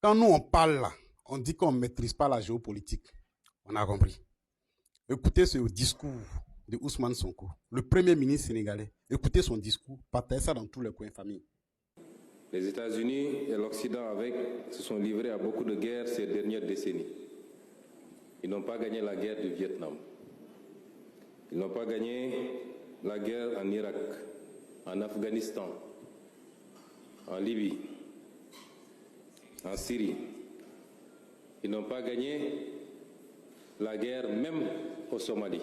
Quand nous on parle là, on dit qu'on ne maîtrise pas la géopolitique. On a compris. Écoutez ce discours de Ousmane Sonko, le premier ministre sénégalais. Écoutez son discours, partagez ça dans tous les coins famille. Les États-Unis et l'Occident avec se sont livrés à beaucoup de guerres ces dernières décennies. Ils n'ont pas gagné la guerre du Vietnam. Ils n'ont pas gagné la guerre en Irak, en Afghanistan, en Libye, en Syrie. Ils n'ont pas gagné la guerre même au Somalie,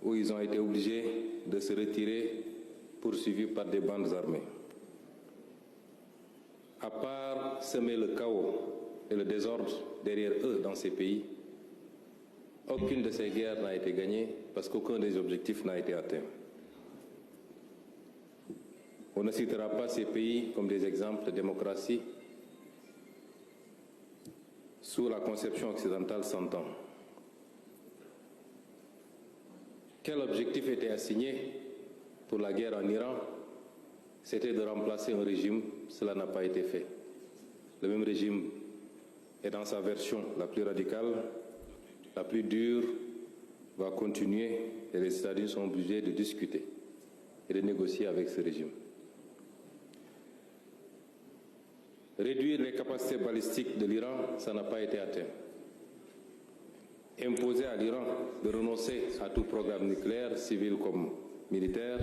où ils ont été obligés de se retirer poursuivis par des bandes armées. À part semer le chaos et le désordre derrière eux dans ces pays, aucune de ces guerres n'a été gagnée parce qu'aucun des objectifs n'a été atteint. On ne citera pas ces pays comme des exemples de démocratie sous la conception occidentale s'entend. Quel objectif était assigné pour la guerre en Iran? C'était de remplacer un régime, cela n'a pas été fait. Le même régime est dans sa version la plus radicale, la plus dure, va continuer et les États-Unis sont obligés de discuter et de négocier avec ce régime. Réduire les capacités balistiques de l'Iran, ça n'a pas été atteint. Imposer à l'Iran de renoncer à tout programme nucléaire, civil comme militaire,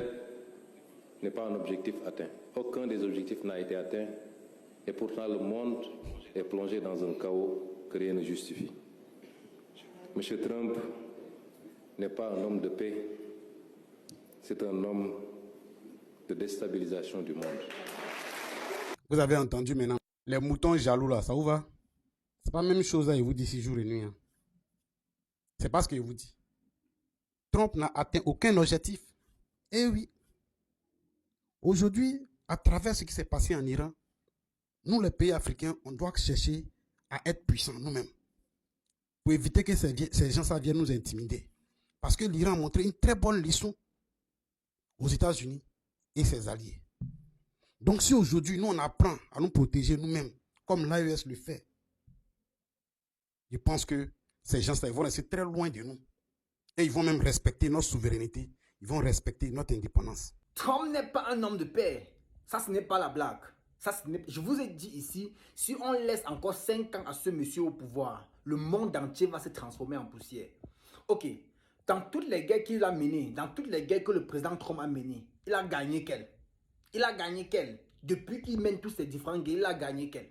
n'est pas un objectif atteint. Aucun des objectifs n'a été atteint et pourtant le monde est plongé dans un chaos que rien ne justifie. M. Trump n'est pas un homme de paix, c'est un homme de déstabilisation du monde. Vous avez entendu maintenant, les moutons jaloux là, ça vous va? C'est pas la même chose là, il vous dit 6 jours et nuit. Hein. C'est pas ce qu'il vous dit. Trump n'a atteint aucun objectif. Eh oui. Aujourd'hui, à travers ce qui s'est passé en Iran, nous les pays africains, on doit chercher à être puissants nous-mêmes. Pour éviter que ces gens viennent nous intimider. Parce que l'Iran a montré une très bonne leçon aux États-Unis et ses alliés. Donc si aujourd'hui, nous on apprend à nous protéger nous-mêmes, comme l'AES le fait, je pense que ces gens-là vont rester très loin de nous. Et ils vont même respecter notre souveraineté. Ils vont respecter notre indépendance. Trump n'est pas un homme de paix. Ça, ce n'est pas la blague. Je vous ai dit ici, si on laisse encore 5 ans à ce monsieur au pouvoir, le monde entier va se transformer en poussière. Ok, dans toutes les guerres qu'il a menées, dans toutes les guerres que le président Trump a menées, il a gagné quelle? Il a gagné quelle? Depuis qu'il mène tous ces différentes guerres, il a gagné quelle?